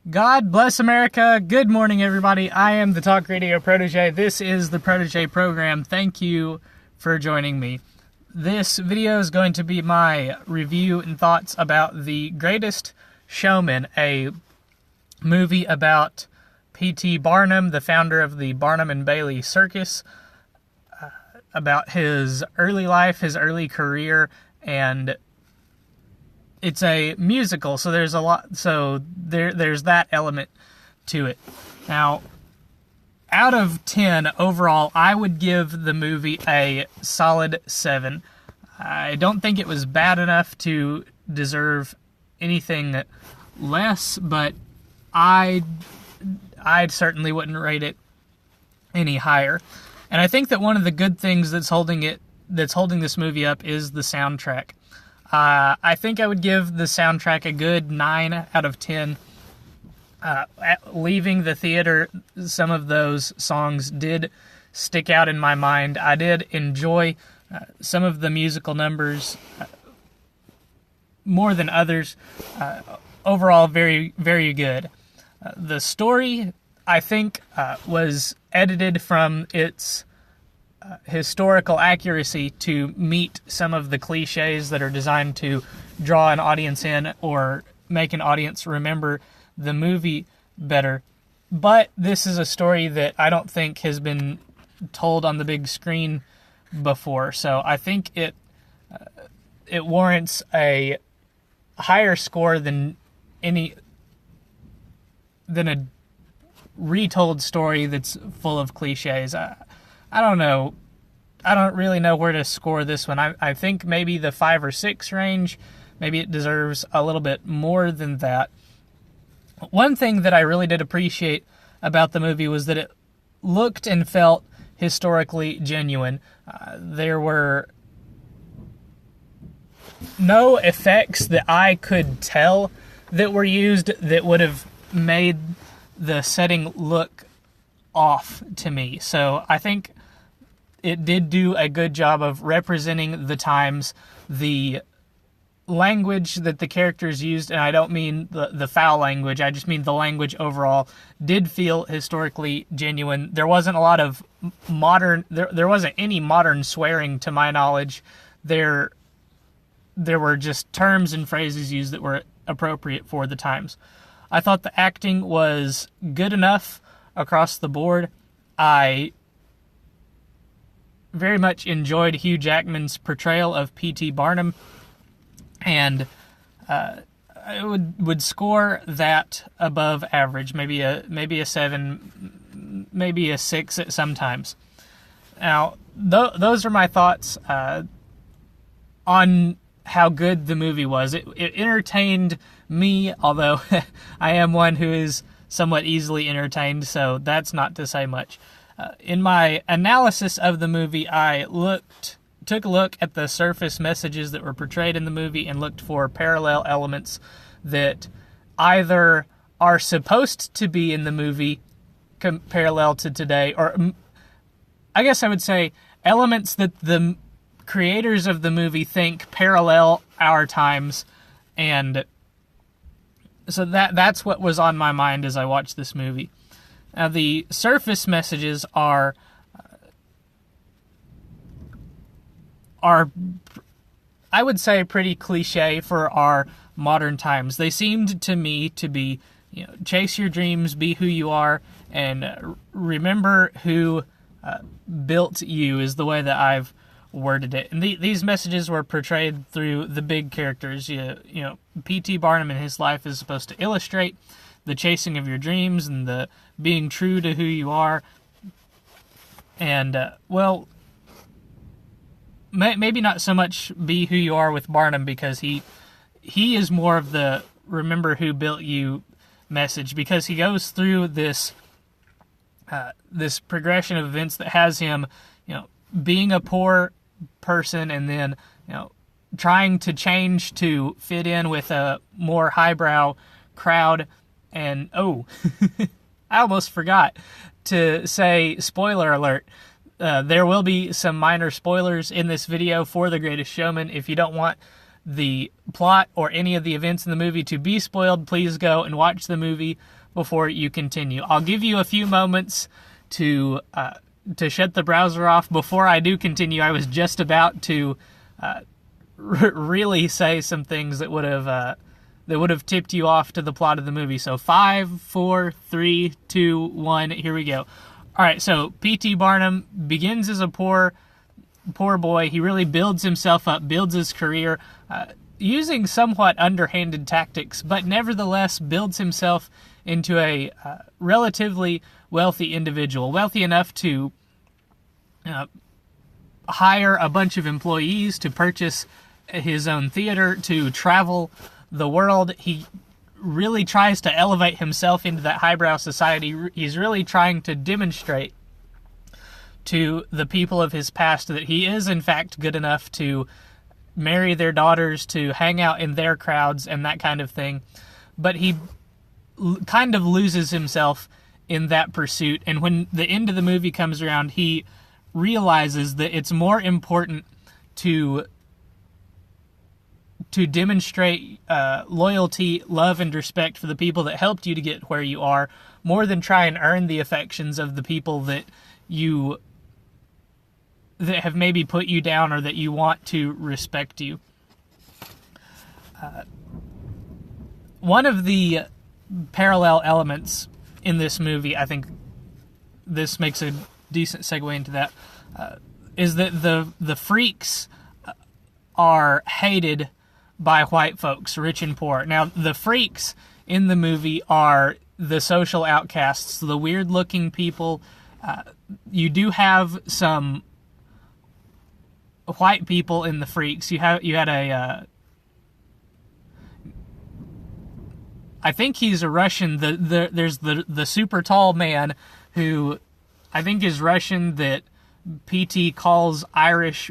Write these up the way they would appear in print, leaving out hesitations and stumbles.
God bless America. Good morning, everybody. I am the Talk Radio Protege. This is the Protege program. Thank you for joining me. This video is going to be my review and thoughts about The Greatest Showman, a movie about P.T. Barnum, the founder of the Barnum and Bailey Circus, about his early life, his early career, and it's a musical, so there's a lot. So there's that element to it. Now, out of 10 overall, I would give the movie a solid 7. I don't think it was bad enough to deserve anything less, but I certainly wouldn't rate it any higher. And I think that one of the good things that's holding this movie up is the soundtrack. I think I would give the soundtrack a good 9 out of 10. Leaving the theater, some of those songs did stick out in my mind. I did enjoy some of the musical numbers more than others. Overall, very, very good. The story, I think, was edited from its historical accuracy to meet some of the cliches that are designed to draw an audience in or make an audience remember the movie better. But this is a story that I don't think has been told on the big screen before, so I think it warrants a higher score than a retold story that's full of cliches. I don't know. I don't really know where to score this one. I think maybe the 5 or 6 range. Maybe it deserves a little bit more than that. One thing that I really did appreciate about the movie was that it looked and felt historically genuine. There were no effects that I could tell that were used that would have made the setting look off to me. So I think it did do a good job of representing the times. The language that the characters used, and I don't mean the foul language, I just mean the language overall, did feel historically genuine. There wasn't a lot of modern, there wasn't any modern swearing to my knowledge. There were just terms and phrases used that were appropriate for the times. I thought the acting was good enough across the board. I very much enjoyed Hugh Jackman's portrayal of P.T. Barnum, and I would score that above average, maybe a 7, maybe a 6 at sometimes. Now, those are my thoughts on how good the movie was. It entertained me, although I am one who is somewhat easily entertained, so that's not to say much. In my analysis of the movie, I took a look at the surface messages that were portrayed in the movie and looked for parallel elements that either are supposed to be in the movie parallel to today, or I guess I would say elements that the creators of the movie think parallel our times, and so that's what was on my mind as I watched this movie. Now, the surface messages are I would say pretty cliche for our modern times. They seemed to me to be, chase your dreams, be who you are, and remember who built you is the way that I've worded it. And these messages were portrayed through the big characters. P.T. Barnum in his life is supposed to illustrate the chasing of your dreams and the being true to who you are. And, maybe not so much be who you are with Barnum, because he is more of the remember who built you message, because he goes through this progression of events that has him, being a poor person and then, trying to change to fit in with a more highbrow crowd. And, I almost forgot to say, spoiler alert, there will be some minor spoilers in this video for The Greatest Showman. If you don't want the plot or any of the events in the movie to be spoiled, please go and watch the movie before you continue. I'll give you a few moments to shut the browser off. Before I do continue, I was just about to really say some things that would have tipped you off to the plot of the movie. So 5, 4, 3, 2, 1, here we go. All right, so P.T. Barnum begins as a poor boy. He really builds himself up, builds his career, using somewhat underhanded tactics, but nevertheless builds himself into a relatively wealthy individual, wealthy enough to hire a bunch of employees, to purchase his own theater, to travel the world. He really tries to elevate himself into that highbrow society. He's really trying to demonstrate to the people of his past that he is in fact good enough to marry their daughters, to hang out in their crowds and that kind of thing. But he kind of loses himself in that pursuit, and when the end of the movie comes around, he realizes that it's more important to demonstrate loyalty, love, and respect for the people that helped you to get where you are, more than try and earn the affections of the people that have maybe put you down or that you want to respect you. One of the parallel elements in this movie, I think this makes a decent segue into that, is that the freaks are hated by white folks, rich and poor. Now, the freaks in the movie are the social outcasts, the weird-looking people. You do have some white people in the freaks. You had a I think he's a Russian. There's the super tall man who I think is Russian that PT calls Irish,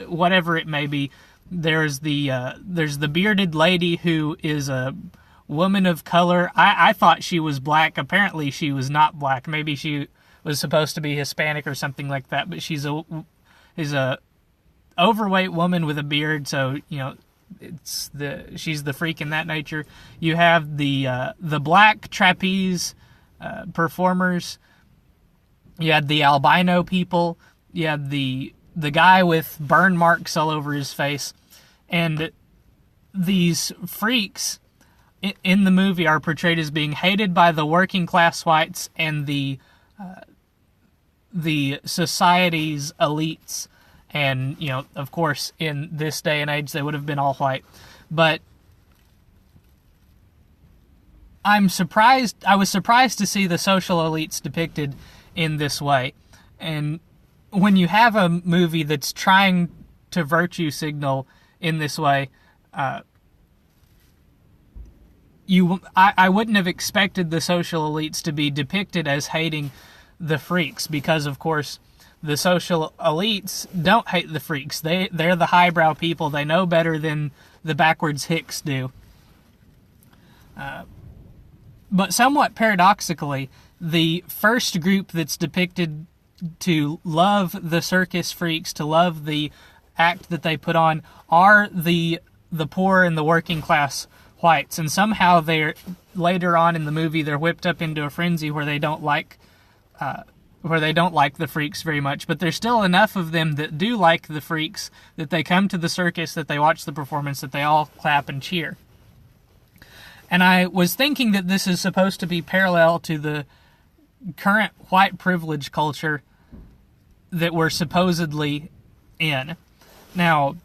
whatever it may be. There's the bearded lady who is a woman of color. I thought she was black. Apparently she was not black. Maybe she was supposed to be Hispanic or something like that. But she's a overweight woman with a beard. So she's the freak in that nature. You have the black trapeze performers. You had the albino people. You had the guy with burn marks all over his face. And these freaks in the movie are portrayed as being hated by the working class whites and the society's elites. And, of course, in this day and age, they would have been all white. But I was surprised to see the social elites depicted in this way. And when you have a movie that's trying to virtue signal in this way, I wouldn't have expected the social elites to be depicted as hating the freaks, because, of course, the social elites don't hate the freaks. They're the highbrow people. They know better than the backwards hicks do. But somewhat paradoxically, the first group that's depicted to love the circus freaks, to love the act that they put on, are the poor and the working class whites. And somehow later on in the movie, they're whipped up into a frenzy where they don't like the freaks very much, but there's still enough of them that do like the freaks, that they come to the circus, that they watch the performance, that they all clap and cheer. And I was thinking that this is supposed to be parallel to the current white privilege culture that we're supposedly in. Now,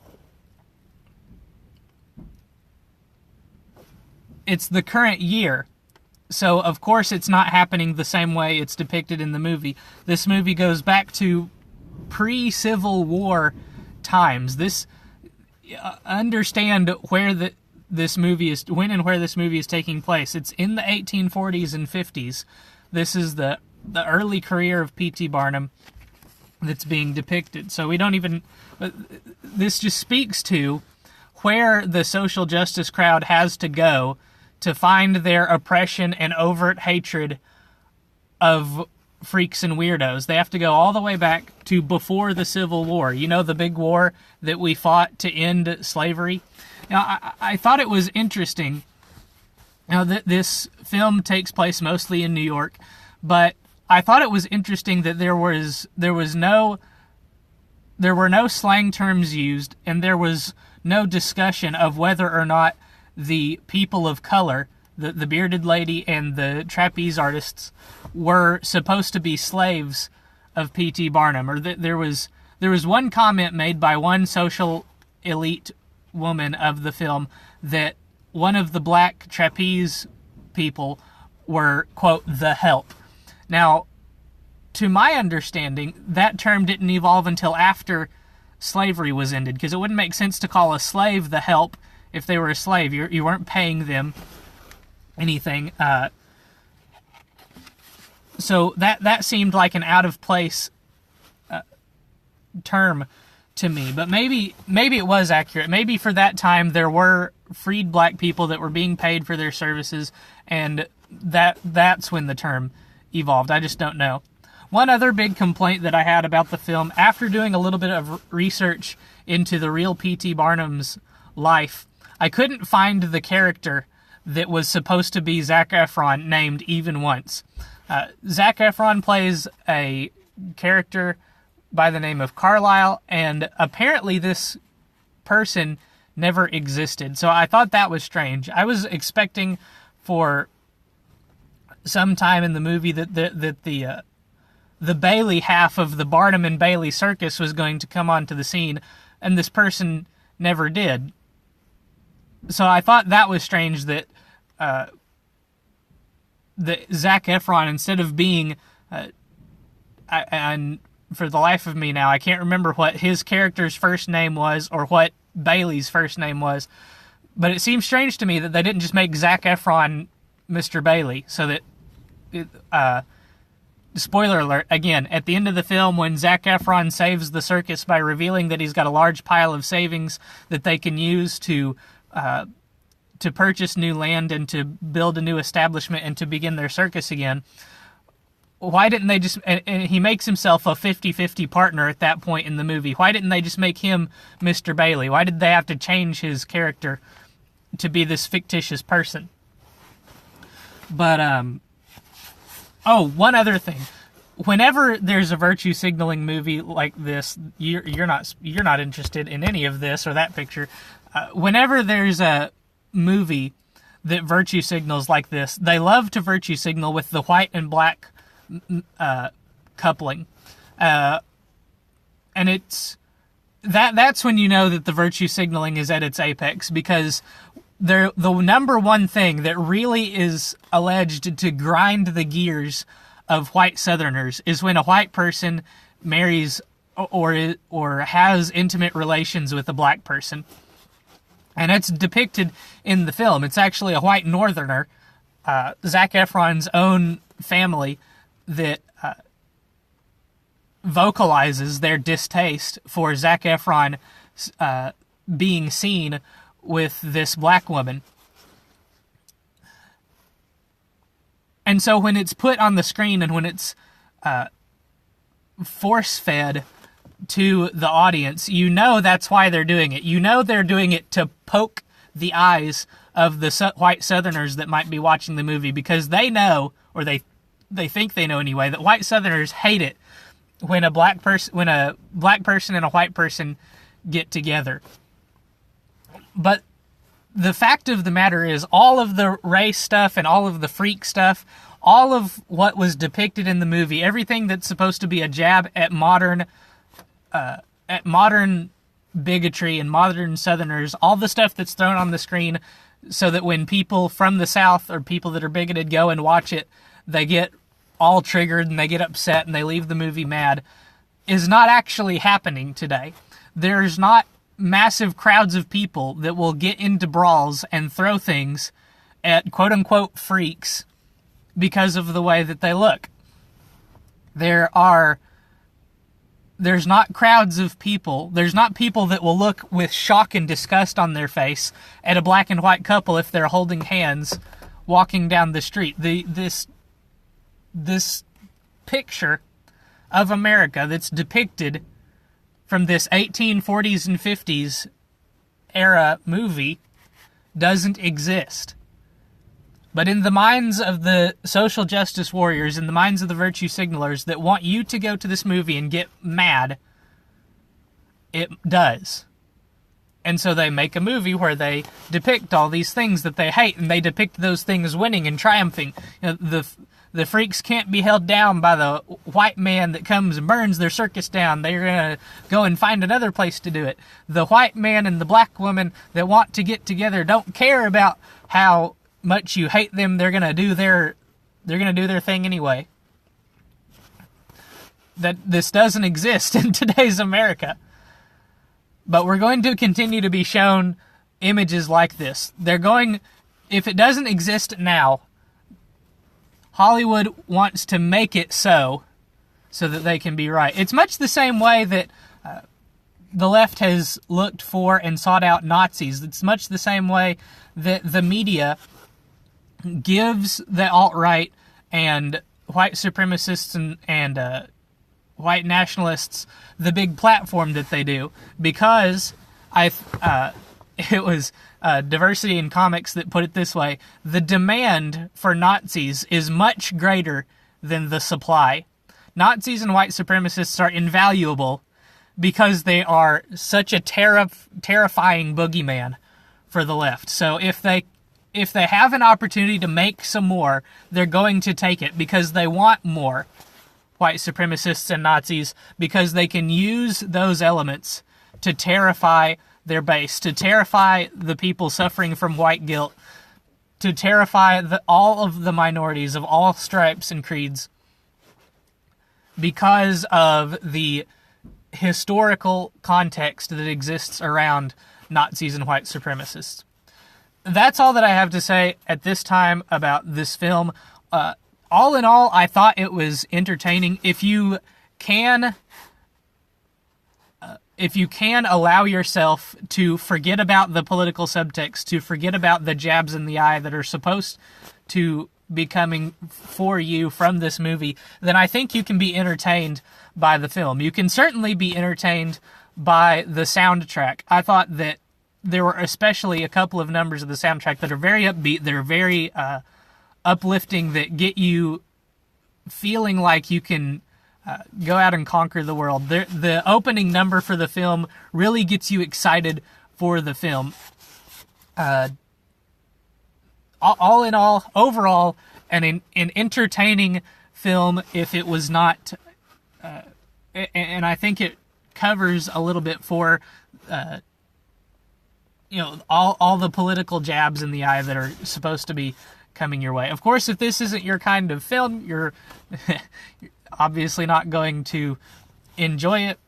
it's the current year, so of course it's not happening the same way it's depicted in the movie. This movie goes back to pre-Civil War times. Understand where this movie is, when and where this movie is taking place. It's in the 1840s and 50s. This is the early career of P.T. Barnum that's being depicted. So this just speaks to where the social justice crowd has to go to find their oppression and overt hatred of freaks and weirdos. They have to go all the way back to before the Civil War. The big war that we fought to end slavery? Now, I thought it was interesting. Now, this film takes place mostly in New York, but I thought it was interesting that there were no slang terms used, and there was no discussion of whether or not the people of color, the bearded lady and the trapeze artists, were supposed to be slaves of P.T. Barnum. Or there was one comment made by one social elite woman of the film that one of the black trapeze people were, quote, the help. Now, to my understanding, that term didn't evolve until after slavery was ended, because it wouldn't make sense to call a slave the help if they were a slave. You weren't paying them anything. So that seemed like an out-of-place term to me. But maybe it was accurate. Maybe for that time there were freed black people that were being paid for their services, and that's when the term evolved. I just don't know. One other big complaint that I had about the film, after doing a little bit of research into the real P.T. Barnum's life, I couldn't find the character that was supposed to be Zac Efron named even once. Zac Efron plays a character by the name of Carlisle, and apparently this person never existed. So I thought that was strange. I was expecting for some time in the movie that the Bailey half of the Barnum and Bailey circus was going to come onto the scene, and this person never did. So I thought that was strange that Zac Efron, instead of being, and for the life of me now, I can't remember what his character's first name was or what Bailey's first name was, but it seems strange to me that they didn't just make Zac Efron Mr. Bailey, so that, spoiler alert, again, at the end of the film, when Zac Efron saves the circus by revealing that he's got a large pile of savings that they can use to purchase new land and to build a new establishment and to begin their circus again, why didn't they just, and he makes himself a 50-50 partner at that point in the movie, why didn't they just make him Mr. Bailey? Why did they have to change his character to be this fictitious person? But, one other thing. Whenever there's a virtue signaling movie like this, you're not interested in any of this or that picture. Whenever there's a movie that virtue signals like this, they love to virtue signal with the white and black coupling, and it's that's when you know that the virtue signaling is at its apex, because the number one thing that really is alleged to grind the gears of white Southerners is when a white person marries or has intimate relations with a black person. And it's depicted in the film. It's actually a white Northerner, Zac Efron's own family, that vocalizes their distaste for Zac Efron being seen with this black woman. And so when it's put on the screen and when it's force-fed to the audience, you know that's why they're doing it. You know they're doing it to poke the eyes of the white Southerners that might be watching the movie, because they know, or they think they know anyway, that white Southerners hate it when a black person and a white person get together. But the fact of the matter is, all of the race stuff and all of the freak stuff, all of what was depicted in the movie, everything that's supposed to be a jab at modern bigotry and modern Southerners, all the stuff that's thrown on the screen so that when people from the South or people that are bigoted go and watch it, they get all triggered and they get upset and they leave the movie mad, is not actually happening today. There's not massive crowds of people that will get into brawls and throw things at quote-unquote freaks because of the way that they look. There's not crowds of people. There's not people that will look with shock and disgust on their face at a black and white couple if they're holding hands walking down the street. This picture of America that's depicted from this 1840s and 50s era movie doesn't exist. But in the minds of the social justice warriors, in the minds of the virtue signalers that want you to go to this movie and get mad, it does. And so they make a movie where they depict all these things that they hate, and they depict those things winning and triumphing. You know, the freaks can't be held down by the white man that comes and burns their circus down. They're going to go and find another place to do it. The white man and the black woman that want to get together don't care about how much you hate them. They're going to do their thing anyway. That this doesn't exist in today's America. But we're going to continue to be shown images like this. If it doesn't exist now, Hollywood wants to make it so that they can be right. It's much the same way that the left has looked for and sought out Nazis. It's much the same way that the media gives the alt-right and white supremacists and white nationalists the big platform that they do, because it was Diversity in Comics that put it this way: the demand for Nazis is much greater than the supply. Nazis and white supremacists are invaluable because they are such a terrifying boogeyman for the left. So if they have an opportunity to make some more, they're going to take it because they want more white supremacists and Nazis, because they can use those elements to terrify their base, to terrify the people suffering from white guilt, to terrify all of the minorities of all stripes and creeds, because of the historical context that exists around Nazis and white supremacists. That's all that I have to say at this time about this film. All in all, I thought it was entertaining. If you can allow yourself to forget about the political subtext, to forget about the jabs in the eye that are supposed to be coming for you from this movie, then I think you can be entertained by the film. You can certainly be entertained by the soundtrack. I thought that there were especially a couple of numbers of the soundtrack that are very upbeat, that are very uplifting, that get you feeling like you can go out and conquer the world. The opening number for the film really gets you excited for the film. All in all, overall, an entertaining film, if it was not... and I think it covers a little bit for... all the political jabs in the eye that are supposed to be coming your way. Of course, if this isn't your kind of film, you're obviously not going to enjoy it.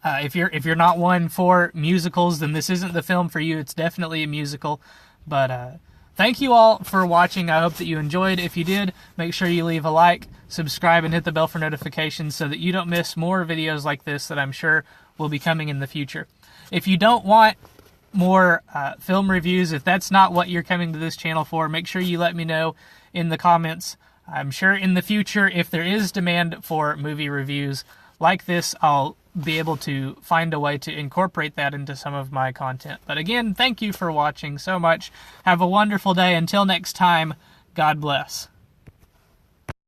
If you're not one for musicals, then this isn't the film for you. It's definitely a musical. But thank you all for watching. I hope that you enjoyed. If you did, make sure you leave a like, subscribe, and hit the bell for notifications so that you don't miss more videos like this that I'm sure will be coming in the future. If you don't want more film reviews, if that's not what you're coming to this channel for, make sure you let me know in the comments. I'm sure in the future, if there is demand for movie reviews like this, I'll be able to find a way to incorporate that into some of my content. But again, thank you for watching so much. Have a wonderful day. Until next time, God bless.